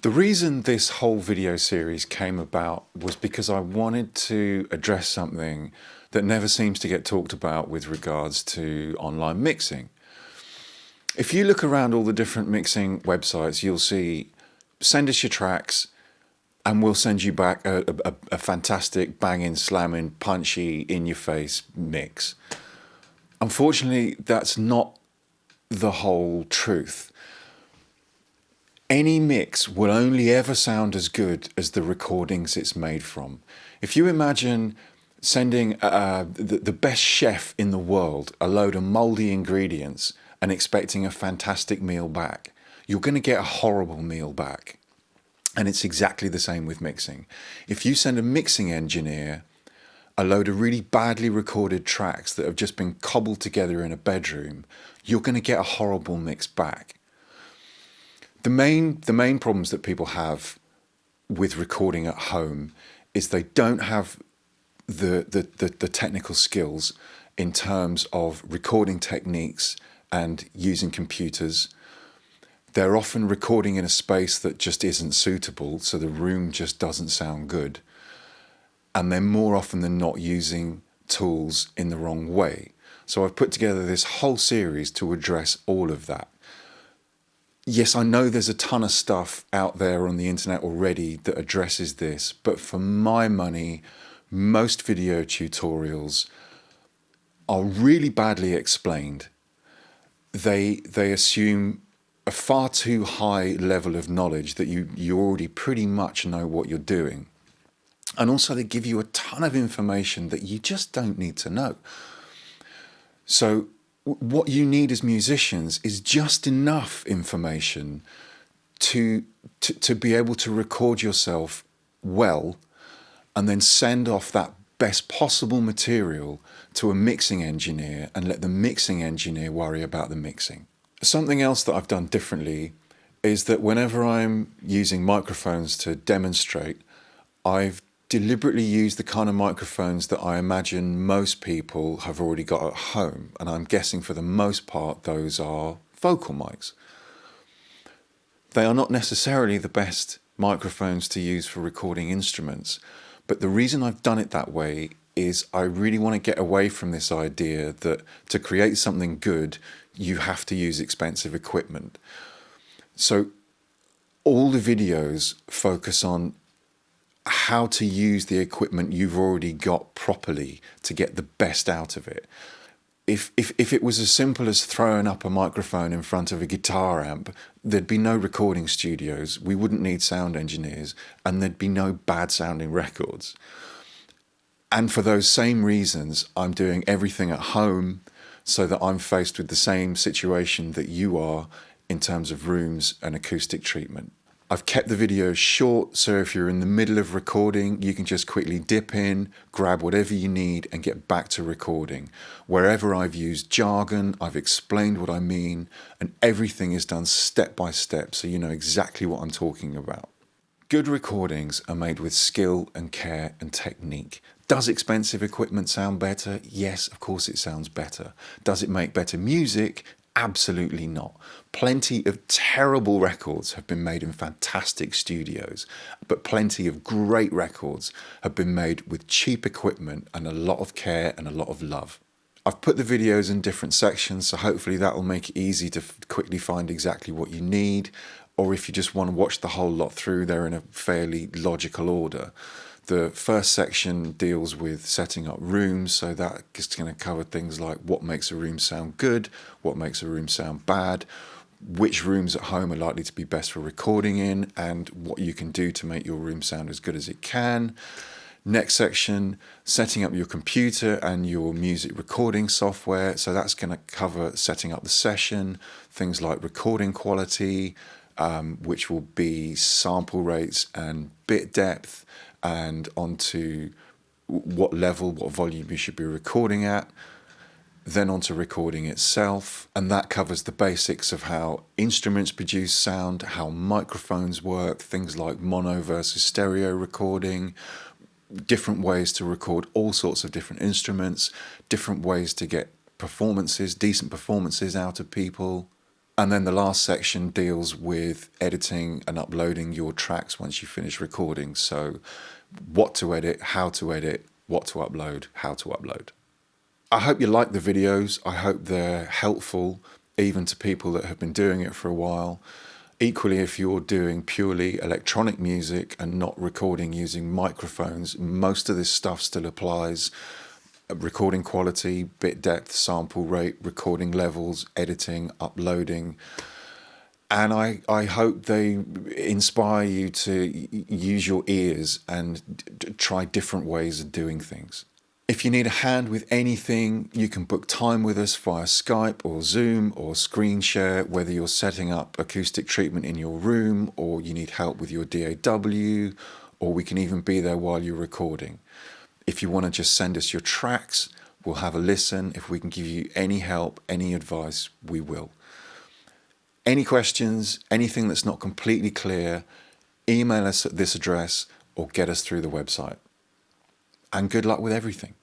The reason this whole video series came about was because I wanted to address something that never seems to get talked about with regards to online mixing. If you look around all the different mixing websites, you'll see send us your tracks and we'll send you back a fantastic, banging, slamming, punchy, in-your-face mix. Unfortunately, that's not the whole truth. Any mix will only ever sound as good as the recordings it's made from. If you imagine sending the best chef in the world a load of mouldy ingredients and expecting a fantastic meal back, you're going to get a horrible meal back. And it's exactly the same with mixing. If you send a mixing engineer a load of really badly recorded tracks that have just been cobbled together in a bedroom, you're going to get a horrible mix back. The main problems that people have with recording at home is they don't have the technical skills in terms of recording techniques and using computers. They're often recording in a space that just isn't suitable, so the room just doesn't sound good. And they're more often than not using tools in the wrong way. So I've put together this whole series to address all of that. Yes, I know there's a ton of stuff out there on the internet already that addresses this, but for my money, most video tutorials are really badly explained. They assume a far too high level of knowledge that you already pretty much know what you're doing. And also they give you a ton of information that you just don't need to know. So what you need as musicians is just enough information to be able to record yourself well and then send off that best possible material to a mixing engineer and let the mixing engineer worry about the mixing. Something else that I've done differently is that whenever I'm using microphones to demonstrate, I've deliberately used the kind of microphones that I imagine most people have already got at home, and I'm guessing for the most part those are vocal mics. They are not necessarily the best microphones to use for recording instruments, but the reason I've done it that way is I really want to get away from this idea that to create something good you have to use expensive equipment. So all the videos focus on how to use the equipment you've already got properly to get the best out of it. If it was as simple as throwing up a microphone in front of a guitar amp, there'd be no recording studios, we wouldn't need sound engineers, and there'd be no bad sounding records. And for those same reasons, I'm doing everything at home so that I'm faced with the same situation that you are in terms of rooms and acoustic treatment. I've kept the videos short, so if you're in the middle of recording, you can just quickly dip in, grab whatever you need and get back to recording. Wherever I've used jargon, I've explained what I mean, and everything is done step by step so you know exactly what I'm talking about. Good recordings are made with skill and care and technique. Does expensive equipment sound better? Yes, of course it sounds better. Does it make better music? Absolutely not. Plenty of terrible records have been made in fantastic studios, but plenty of great records have been made with cheap equipment and a lot of care and a lot of love. I've put the videos in different sections, so hopefully that will make it easy to quickly find exactly what you need, or if you just want to watch the whole lot through, they're in a fairly logical order. The first section deals with setting up rooms, so that is going to cover things like what makes a room sound good, what makes a room sound bad, which rooms at home are likely to be best for recording in, and what you can do to make your room sound as good as it can. Next section, setting up your computer and your music recording software, so that's going to cover setting up the session, things like recording quality, which will be sample rates and bit depth, and onto what level, what volume you should be recording at, then onto recording itself, and that covers the basics of how instruments produce sound, how microphones work, things like mono versus stereo recording, different ways to record all sorts of different instruments, different ways to get performances, decent performances out of people. And then the last section deals with editing and uploading your tracks once you finish recording. So what to edit, how to edit, what to upload, how to upload. I hope you like the videos. I hope they're helpful, even to people that have been doing it for a while. Equally, if you're doing purely electronic music and not recording using microphones, most of this stuff still applies. Recording quality, bit depth, sample rate, recording levels, editing, uploading. And I hope they inspire you to use your ears and try different ways of doing things. If you need a hand with anything, you can book time with us via Skype or Zoom or screen share, whether you're setting up acoustic treatment in your room or you need help with your DAW, or we can even be there while you're recording. If you want to just send us your tracks, we'll have a listen. If we can give you any help, any advice, we will. Any questions, anything that's not completely clear, email us at this address or get us through the website. And good luck with everything.